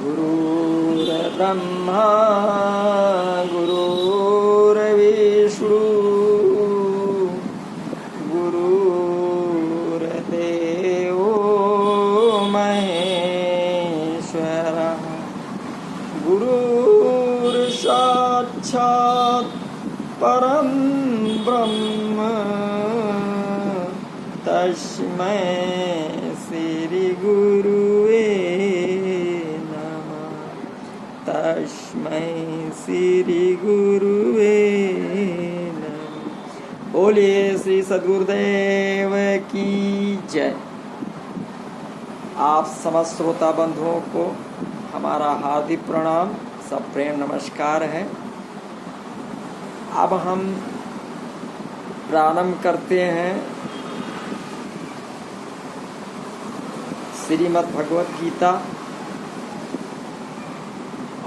गुरुर्ब्रह्मा गुरुर्विष्णु गुरुर्देवो महेश्वरः गुरुर्साक्षात् परं ब्रह्म तस्मै श्री गुरुवे नमः। तस्मै श्री गुरुवे नमः। बोलिए श्री सद्गुरुदेव की जय। आप समस्त श्रोता बंधुओं को हमारा हार्दिक प्रणाम, सप्रेम नमस्कार है। अब हम प्रारंभ करते हैं श्रीमद् भगवत गीता।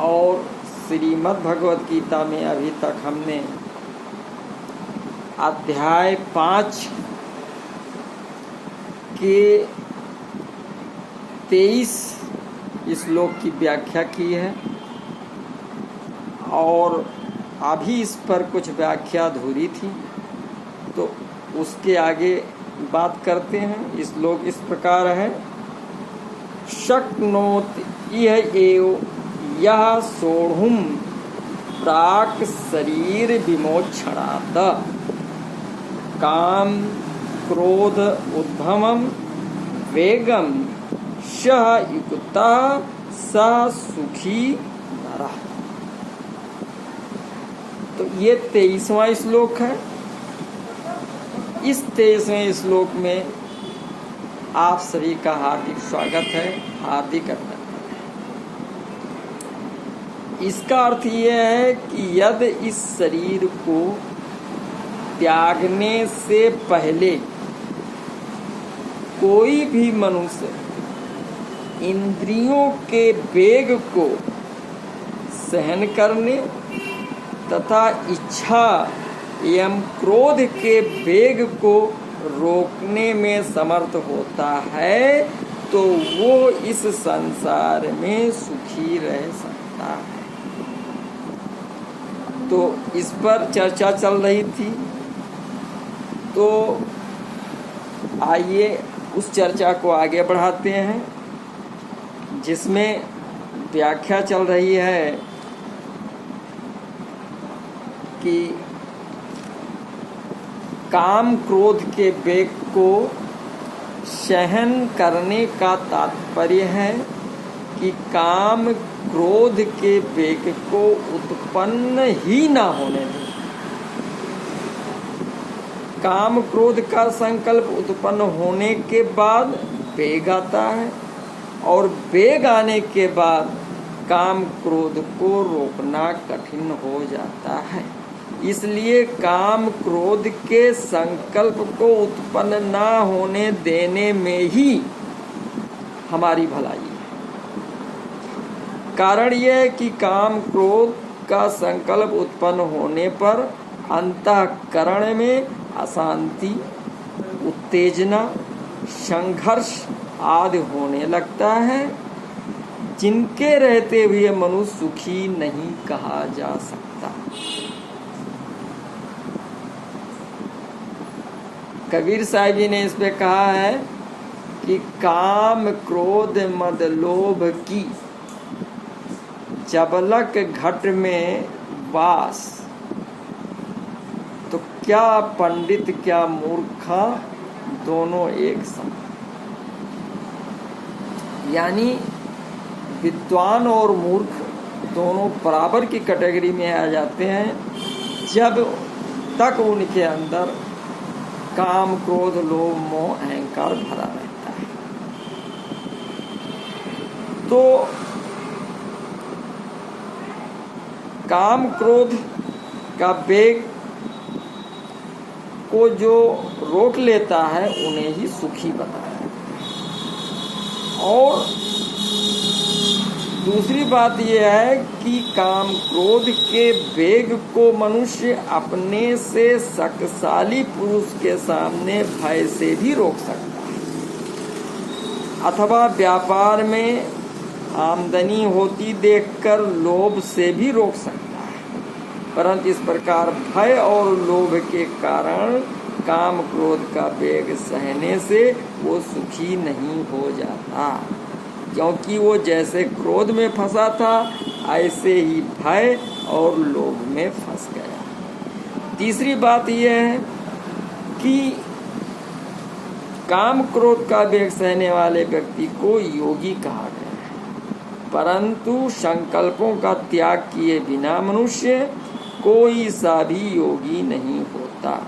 और श्रीमद् भगवत गीता में अभी तक हमने अध्याय 5 के 23 श्लोक की व्याख्या की है और अभी इस पर कुछ व्याख्या अधूरी थी, तो उसके आगे बात करते हैं। श्लोक इस प्रकार है। शक्नोति इह एव यः सोढुं प्राक् शरीर विमोक्षणात् काम क्रोध उद्भवं वेगं सह युक्तः स सुखी नरः। तो ये 23वां श्लोक है। इस 23वें श्लोक में आप सभी का हार्दिक स्वागत है, हार्दिक अभिनंदन है। इसका अर्थ यह है कि यदि इस शरीर को त्यागने से पहले कोई भी मनुष्य इंद्रियों के वेग को सहन करने तथा इच्छा एवं क्रोध के वेग को रोकने में समर्थ होता है, तो वो इस संसार में सुखी रह सकता है। तो इस पर चर्चा चल रही थी, तो आइए उस चर्चा को आगे बढ़ाते हैं, जिसमें व्याख्या चल रही है कि काम क्रोध के वेग को सहन करने का तात्पर्य है कि काम क्रोध के वेग को उत्पन्न ही ना होने दें। काम क्रोध का संकल्प उत्पन्न होने के बाद वेग आता है और वेग आने के बाद काम क्रोध को रोकना कठिन हो जाता है। इसलिए काम क्रोध के संकल्प को उत्पन्न ना होने देने में ही हमारी भलाई है। कारण यह है कि काम क्रोध का संकल्प उत्पन्न होने पर अंतःकरण में अशांति, उत्तेजना, संघर्ष आदि होने लगता है, जिनके रहते हुए मनुष्य सुखी नहीं कहा जा सकता। कबीर साहब जी ने इस पे कहा है कि काम क्रोध मद लोभ की जबलक घट में वास, तो क्या पंडित क्या मूर्खा दोनों एक समान। यानी विद्वान और मूर्ख दोनों बराबर की कैटेगरी में आ जाते हैं जब तक उनके अंदर काम क्रोध लोभ मोह अहंकार भरा रहता है। तो काम क्रोध का वेग को जो रोक लेता है उन्हें ही सुखी बताया। और दूसरी बात यह है कि काम क्रोध के वेग को मनुष्य अपने से शक्तिशाली पुरुष के सामने भय से भी रोक सकता है, अथवा व्यापार में आमदनी होती देखकर लोभ से भी रोक सकता है, परंतु इस प्रकार भय और लोभ के कारण काम क्रोध का वेग सहने से वो सुखी नहीं हो जाता, क्योंकि वो जैसे क्रोध में फंसा था ऐसे ही भय और लोभ में फंस गया। तीसरी बात यह है कि काम क्रोध का वेग सहने वाले व्यक्ति को योगी कहा गया है, परंतु संकल्पों का त्याग किए बिना मनुष्य कोई सा भी योगी नहीं होता।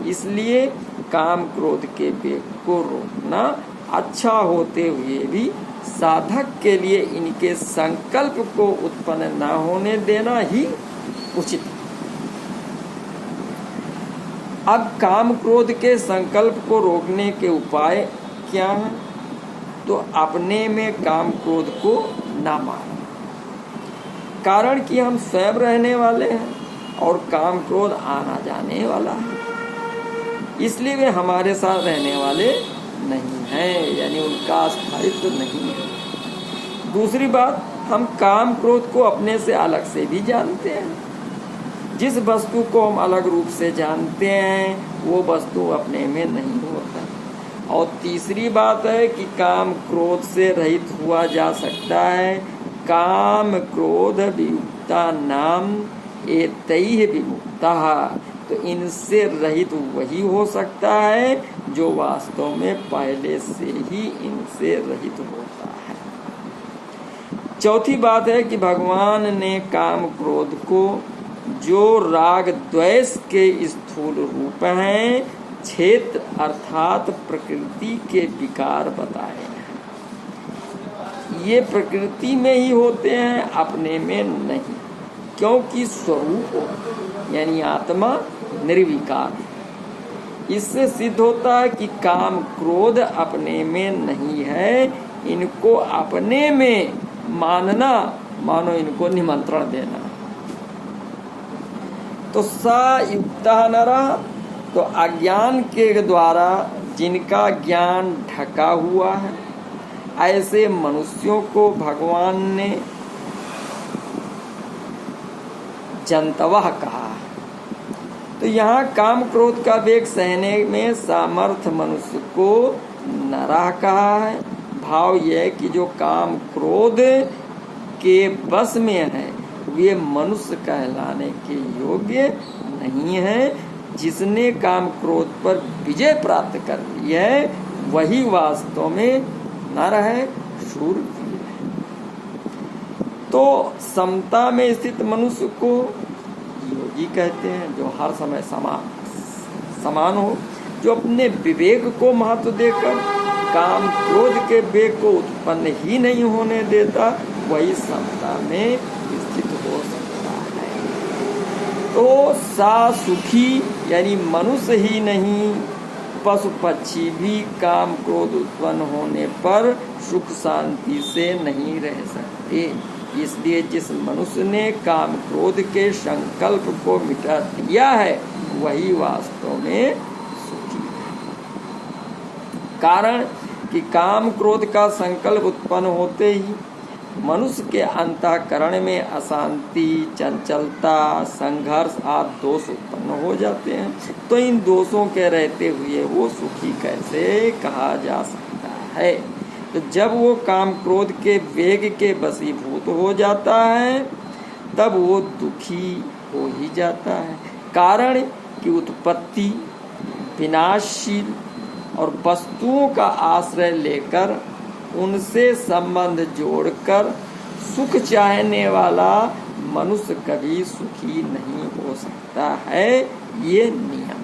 इसलिए काम क्रोध के वेग को रोकना अच्छा होते हुए भी साधक के लिए इनके संकल्प को उत्पन्न न होने देना ही उचित है। अब काम क्रोध के संकल्प को रोकने के उपाय क्या हैं? तो अपने में काम क्रोध को ना मानना, कारण कि हम स्वयं रहने वाले हैं और काम क्रोध आना जाने वाला है, इसलिए वे हमारे साथ रहने वाले नहीं हैं, यानी उनका स्थायित्व नहीं है। दूसरी बात, हम काम क्रोध को अपने से अलग से भी जानते हैं। जिस वस्तु को हम अलग रूप से जानते हैं वो वस्तु अपने में नहीं होता। और तीसरी बात है कि काम क्रोध से रहित हुआ जा सकता है। काम क्रोध वियुक्ता नाम एतैः विमुक्तः, तो इनसे रहित वही हो सकता है जो वास्तव में पहले से ही इनसे रहित होता है। चौथी बात है कि भगवान ने काम क्रोध को जो राग द्वेष के स्थूल रूप हैं, क्षेत्र अर्थात प्रकृति के विकार बताए हैं। ये प्रकृति में ही होते हैं, अपने में नहीं, क्योंकि स्वरूप यानी आत्मा निर्विकार। इससे सिद्ध होता है कि काम क्रोध अपने में नहीं है, इनको अपने में मानना मानो इनको निमंत्रण देना। तो सा युक्ता नरः, तो अज्ञान के द्वारा जिनका ज्ञान ढका हुआ है, ऐसे मनुष्यों को भगवान ने जंतवः कहा। तो यहाँ काम क्रोध का वेग सहने में सामर्थ्य मनुष्य को नरः कहा है। भाव यह कि जो काम क्रोध के बस में है वे मनुष्य कहलाने के योग्य नहीं है। जिसने काम क्रोध पर विजय प्राप्त कर ली है वही वास्तव में नर है, शूरवीर है। तो समता में स्थित मनुष्य को योगी कहते हैं, जो हर समय समान हो, जो अपने विवेक को महत्व देकर काम क्रोध के वेग को उत्पन्न ही नहीं होने देता, वही समता में स्थित हो सकता है। तो सा सुखी यानी मनुष्य ही नहीं, पशु पक्षी भी काम क्रोध उत्पन्न होने पर सुख शांति से नहीं रह सकते। इसलिए जिस मनुष्य ने काम क्रोध के संकल्प को मिटा दिया है वही वास्तव में सुखी है। कारण कि काम क्रोध का संकल्प उत्पन्न होते ही मनुष्य के अंतःकरण में अशांति, चंचलता, संघर्ष आदि दोष उत्पन्न हो जाते हैं। तो इन दोषों के रहते हुए वो सुखी कैसे कहा जा सकता है? तो जब वो काम क्रोध के वेग के वशीभूत हो जाता है तब वो दुखी हो ही जाता है। कारण कि उत्पत्ति, विनाशशील और वस्तुओं का आश्रय लेकर उनसे संबंध जोड़कर सुख चाहने वाला मनुष्य कभी सुखी नहीं हो सकता है, ये नियम है।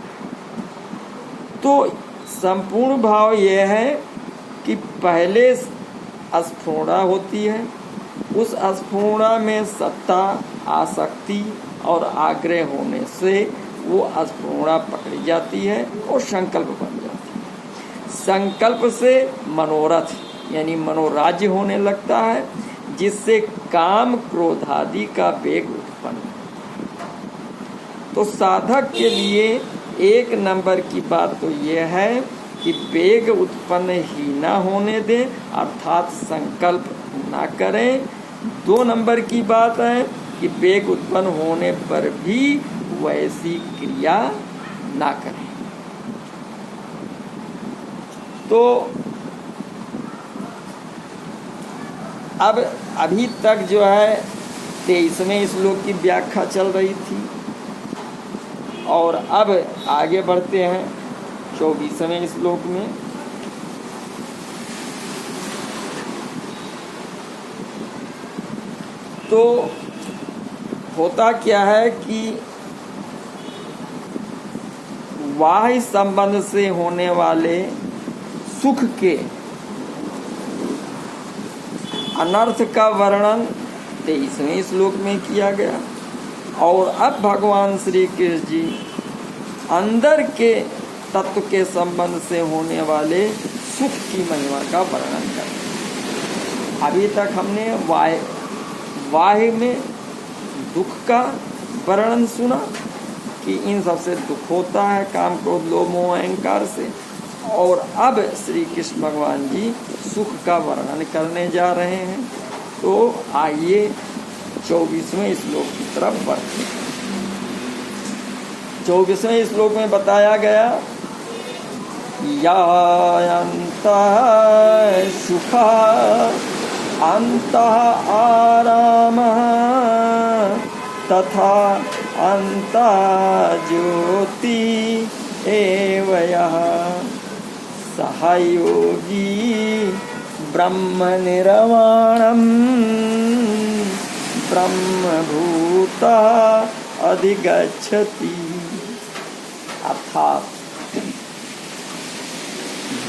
तो संपूर्ण भाव यह है कि पहले स्फुरणा होती है, उस स्फुरणा में सत्ता, आसक्ति और आग्रह होने से वो स्फुरणा पकड़ी जाती है और संकल्प बन जाती है। संकल्प से मनोरथ यानी मनोराज्य होने लगता है, जिससे काम क्रोध आदि का वेग उत्पन्न होता है। तो साधक के लिए एक नंबर की बात तो यह है कि वेग उत्पन्न ही न होने दें, अर्थात संकल्प ना करें। 2 नंबर की बात है कि वेग उत्पन्न होने पर भी वैसी क्रिया ना करें। तो अब अभी तक जो है 23वें श्लोक की व्याख्या चल रही थी और अब आगे बढ़ते हैं 24वें श्लोक में। तो होता क्या है कि बाह्य संबंध से होने वाले सुख के अनर्थ का वर्णन 23वें श्लोक में किया गया और अब भगवान श्री कृष्ण जी अंदर के तत्व के संबंध से होने वाले सुख की महिमा का वर्णन करते। अभी तक हमने बाह्य में दुख का वर्णन सुना कि इन सबसे दुख होता है, काम क्रोध लोभ मोह अहंकार से, और अब श्री कृष्ण भगवान जी सुख का वर्णन करने जा रहे हैं। तो आइए 24वें श्लोक की तरफ बढ़ते हैं। 24वें श्लोक में बताया गया यान्तः सुखा अन्तः आरामः तथा अन्तः ज्योति एव यः सहयोगी ब्रह्म निर्वाणं ब्रह्मभूता अधिगच्छति। अर्थात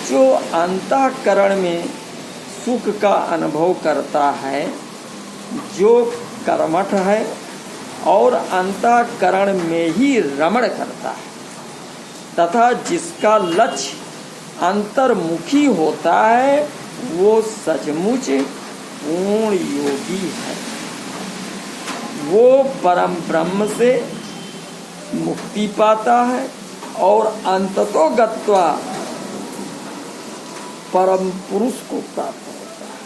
जो अंतःकरण में सुख का अनुभव करता है, जो कर्मठ है और अंतःकरण में ही रमण करता है, तथा जिसका लक्ष्य अंतर्मुखी होता है, वो सचमुच पूर्ण योगी है। वो परम ब्रह्म से मुक्ति पाता है और अंततो गत्वा परम पुरुष को प्राप्त होता है।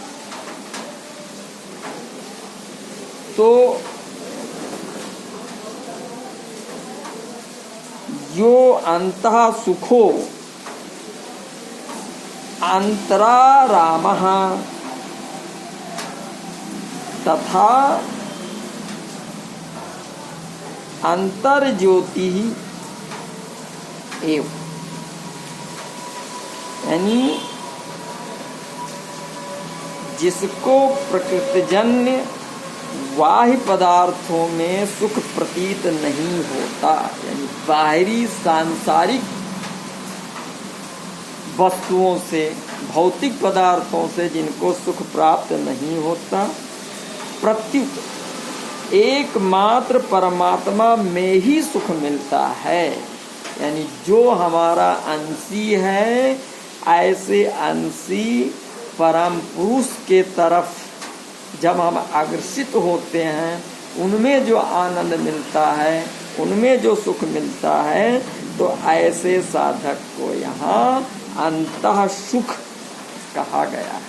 तो जो अंतः सुखो अंतरारामः तथा अंतर्ज्योति एव, यानी जिसको प्रकृतिजन्य बाह्य पदार्थों में सुख प्रतीत नहीं होता, यानी बाहरी सांसारिक वस्तुओं से, भौतिक पदार्थों से जिनको सुख प्राप्त नहीं होता, प्रत्युत एकमात्र परमात्मा में ही सुख मिलता है। यानी जो हमारा अंशी है, ऐसे अंशी परम पुरुष के तरफ जब हम अग्रसित होते हैं, उनमें जो आनंद मिलता है, उनमें जो सुख मिलता है, तो ऐसे साधक को यहाँ अंतः सुख कहा गया है।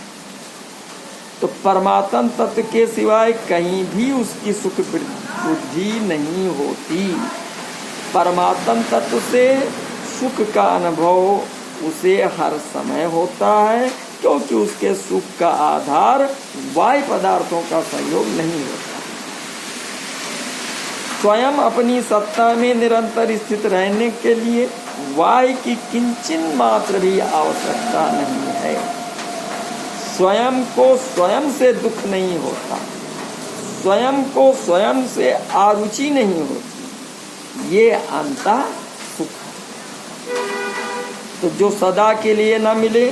तो परमात्म तत्व के सिवाय कहीं भी उसकी सुख बुद्धि नहीं होती। परमात्म तत्व से सुख का अनुभव उसे हर समय होता है, क्योंकि उसके सुख का आधार बाह्य पदार्थों का संयोग नहीं होता। स्वयं अपनी सत्ता में निरंतर स्थित रहने के लिए बाह्य की किंचिन मात्र भी आवश्यकता नहीं है। स्वयं को स्वयं से दुख नहीं होता, स्वयं को स्वयं से आरुचि नहीं होती, ये अंतः सुख है। तो जो सदा के लिए न मिले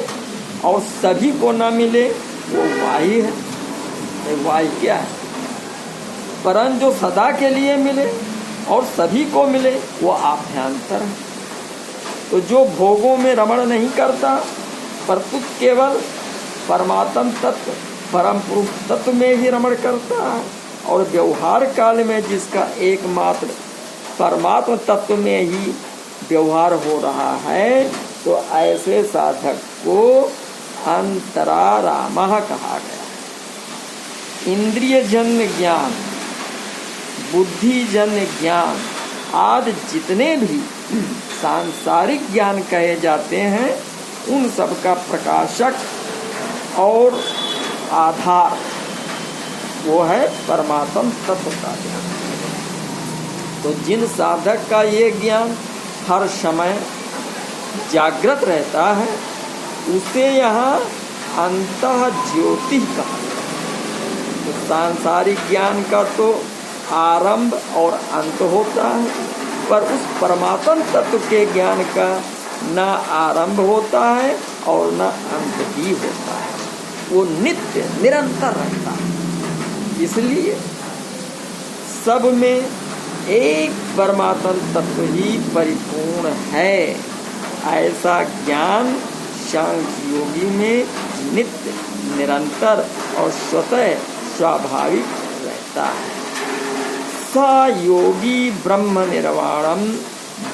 और सभी को न मिले, वो वाही है। वाही क्या है? परंतु जो सदा के लिए मिले और सभी को मिले, वो आभ्यंतर है। तो जो भोगों में रमण नहीं करता, परंतु केवल परमात्म तत्व, परम पुरुष तत्व में ही रमण करता है, और व्यवहार काल में जिसका एकमात्र परमात्म तत्व में ही व्यवहार हो रहा है, तो ऐसे साधक को अंतरारामः कहा गया। इंद्रिय जन्य ज्ञान, बुद्धि जन्य ज्ञान आदि जितने भी सांसारिक ज्ञान कहे जाते हैं, उन सब का प्रकाशक और आधार वो है परमात्म तत्व का ज्ञान। तो जिन साधक का ये ज्ञान हर समय जागृत रहता है, उसे यहाँ अंतः ज्योति कहा गया। तो सांसारिक ज्ञान का तो आरंभ और अंत होता है, पर उस परमात्म तत्व के ज्ञान का न आरंभ होता है और न अंत ही होता है, वो नित्य निरंतर रहता है। इसलिए सब में एक परमात्म तत्व ही परिपूर्ण है, ऐसा ज्ञान सांख्य योगी में नित्य निरंतर और स्वतः स्वाभाविक रहता है। सा योगी ब्रह्म निर्वाणम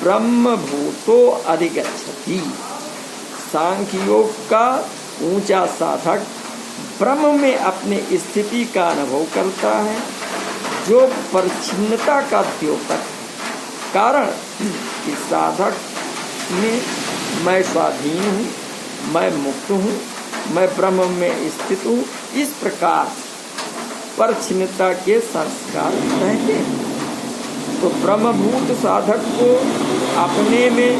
ब्रह्म भूतो अधिगच्छति। सांख्य योग का ऊंचा साधक ब्रह्म में अपनी स्थिति का अनुभव करता है, जो परिच्छिन्नता का द्योतक कारण इस साधक में मैं स्वाधीन हूँ, मैं मुक्त हूँ, मैं ब्रह्म में स्थित हूँ, इस प्रकार परिच्छिन्नता के संस्कार रहते हैं। तो ब्रह्मभूत साधक को अपने में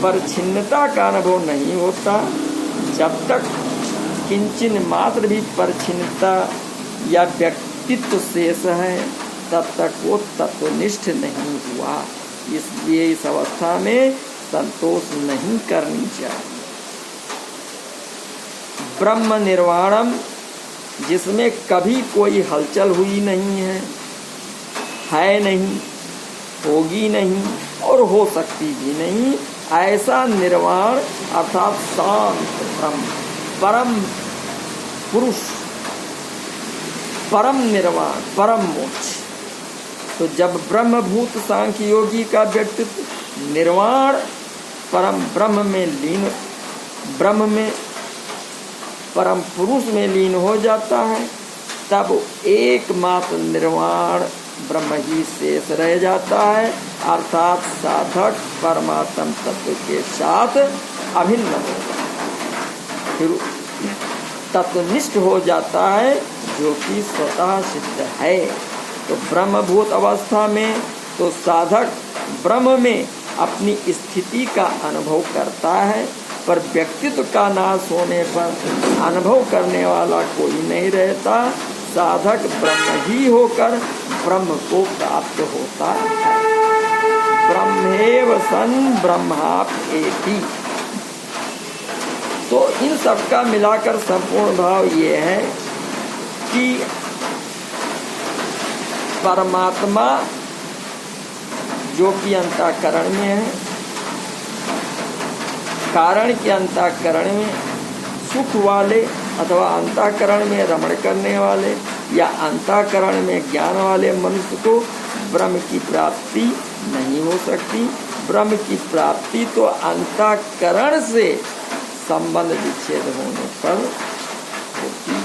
परिच्छिन्नता का अनुभव नहीं होता। जब तक किंचन मात्र भी परिच्छिन्नता या व्यक्तित्व शेष है, तब तक वो तत्वनिष्ठ नहीं हुआ। इसलिए इस अवस्था में संतोष नहीं करनी चाहिए। ब्रह्म निर्वाणम, जिसमें कभी कोई हलचल हुई नहीं है नहीं, होगी नहीं और हो सकती भी नहीं, ऐसा निर्वाण अर्थात शांत ब्रह्म, परम पुरुष, परम निर्वाण, परम मोक्ष। तो जब ब्रह्मभूत सांख्य योगी का व्यक्तित्व निर्वाण परम ब्रह्म में लीन, ब्रह्म में परम पुरुष में लीन हो जाता है, तब एकमात्र निर्वाण ब्रह्म ही शेष रह जाता है, अर्थात साधक परमात्म तत्व के साथ अभिन्न हो जाता है, फिर तत्वनिष्ठ हो जाता है, जो कि स्वतः सिद्ध है। तो ब्रह्मभूत अवस्था में तो साधक ब्रह्म में अपनी स्थिति का अनुभव करता है, पर व्यक्तित्व का नाश होने पर अनुभव करने वाला कोई नहीं रहता। साधक ब्रह्म ही होकर ब्रह्म को प्राप्त होता है। ब्रह्मेव सन ब्रह्माप्येति। तो इन सब का मिलाकर संपूर्ण भाव ये है कि परमात्मा जो कि अंतःकरण में है, कारण के अंतःकरण में सुख वाले अथवा अंतःकरण में रमण करने वाले या अंतःकरण में ज्ञान वाले मनुष्य को ब्रह्म की प्राप्ति नहीं हो सकती। ब्रह्म की प्राप्ति तो अंतःकरण से संबंध विच्छेद होने पर होती है।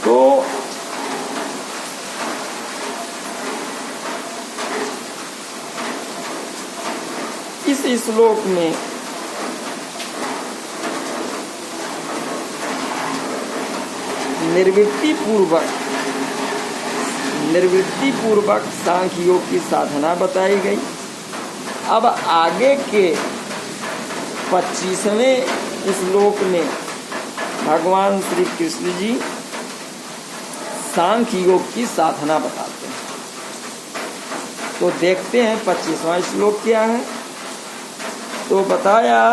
तो इस श्लोक में निर्वृत्ति पूर्वक सांख्य योग की साधना बताई गई। अब आगे के 25वें श्लोक में भगवान श्री कृष्ण जी सांख्य योग की साधना बताते हैं। तो देखते हैं 25वां श्लोक क्या है। तो बताया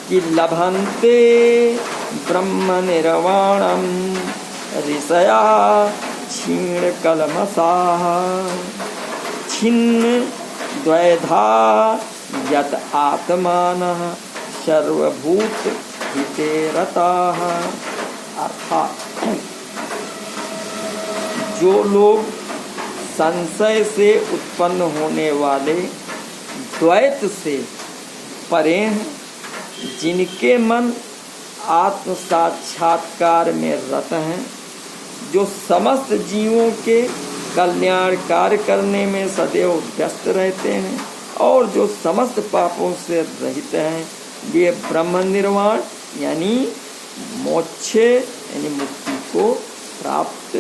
कि लभन्ते ब्रह्म निर्वाणम ऋषया क्षीण कलमसाः छिन्न द्वैधा यत आत्मानः सर्वभूत हिते रताः। अर्थात जो लोग संशय से उत्पन्न होने वाले द्वैत से परे हैं, जिनके मन आत्म साक्षात्कार में रत हैं, जो समस्त जीवों के कल्याण कार्य करने में सदैव व्यस्त रहते हैं और जो समस्त पापों से रहित हैं, वे ब्रह्म निर्वाण यानी मोक्ष यानी मुक्ति को प्राप्त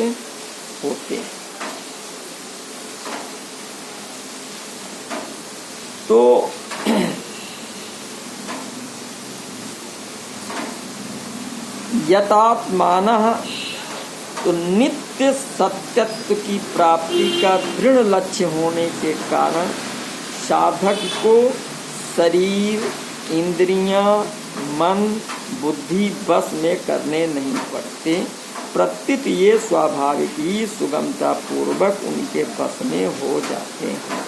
होते हैं। तो यतात्मानः, तो नित्य सत्यत्व की प्राप्ति का दृढ़ लक्ष्य होने के कारण साधक को शरीर, इंद्रियां, मन, बुद्धि बस में करने नहीं पड़ते, प्रत्युत ये स्वाभाविक ही सुगमता पूर्वक उनके बस में हो जाते हैं।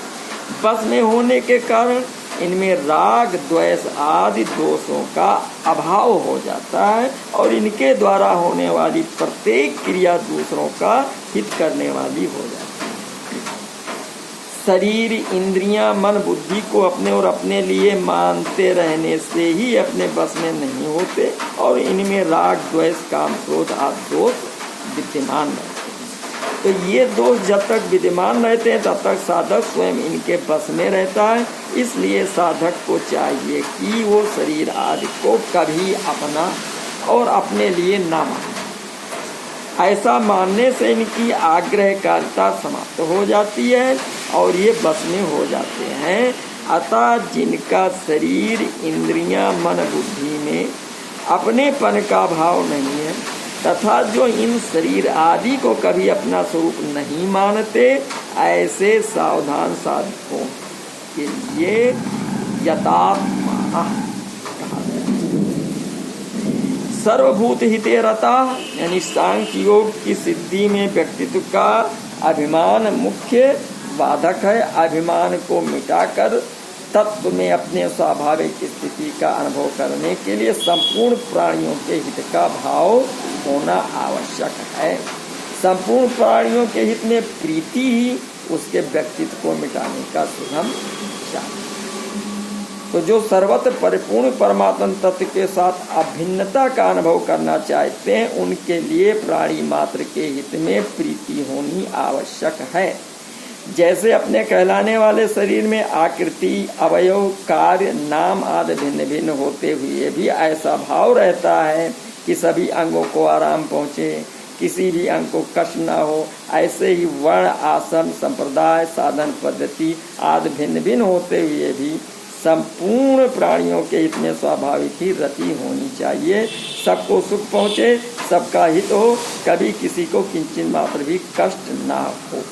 बस में होने के कारण इनमें राग, द्वेष आदि दोषों का अभाव हो जाता है और इनके द्वारा होने वाली प्रत्येक क्रिया दूसरों का हित करने वाली हो जाती है। शरीर, इंद्रियां, मन, बुद्धि को अपने और अपने लिए मानते रहने से ही अपने बस में नहीं होते और इनमें राग, द्वेष, काम, क्रोध आदि दोष विद्यमान रहते हैं। तो ये दोष जब तक विद्यमान रहते हैं तब तक साधक स्वयं इनके बस में रहता है। इसलिए साधक को चाहिए कि वो शरीर आदि को कभी अपना और अपने लिए ना माने। ऐसा मानने से इनकी आग्रहकारिता समाप्त हो जाती है और ये बस में हो जाते हैं। अतः जिनका शरीर, इंद्रियां, मन, बुद्धि में अपनेपन का भाव नहीं है तथा जो इन शरीर आदि को कभी अपना स्वरूप नहीं मानते, ऐसे सावधान साधकों के लिए यतात्मा सर्वभूत हिते रता यानी सांख्य योग की सिद्धि में व्यक्तित्व का अभिमान मुख्य बाधक है। अभिमान को मिटाकर तत्व में अपने स्वाभाविक स्थिति का अनुभव करने के लिए संपूर्ण प्राणियों के हित का भाव होना आवश्यक है। संपूर्ण प्राणियों के हित में प्रीति ही उसके व्यक्तित्व को मिटाने का सुगम साधन। तो जो सर्वत्र परिपूर्ण परमात्मा तत्व के साथ अभिन्नता का अनुभव करना चाहते हैं, उनके लिए प्राणी मात्र के हित में प्रीति होनी आवश्यक है। जैसे अपने कहलाने वाले शरीर में आकृति, अवयव, कार्य, नाम आदि भिन्न भिन्न होते हुए भी ऐसा भाव रहता है कि सभी अंगों को आराम पहुँचे, किसी भी अंग को कष्ट न हो, ऐसे ही वर्ण, आसन, संप्रदाय, साधन पद्धति आदि भिन्न भिन्न होते हुए भी संपूर्ण प्राणियों के हित में स्वाभाविक ही रति होनी चाहिए। सबको सुख पहुँचे, सबका हित हो, कभी किसी को किंचित मात्र भी कष्ट ना हो।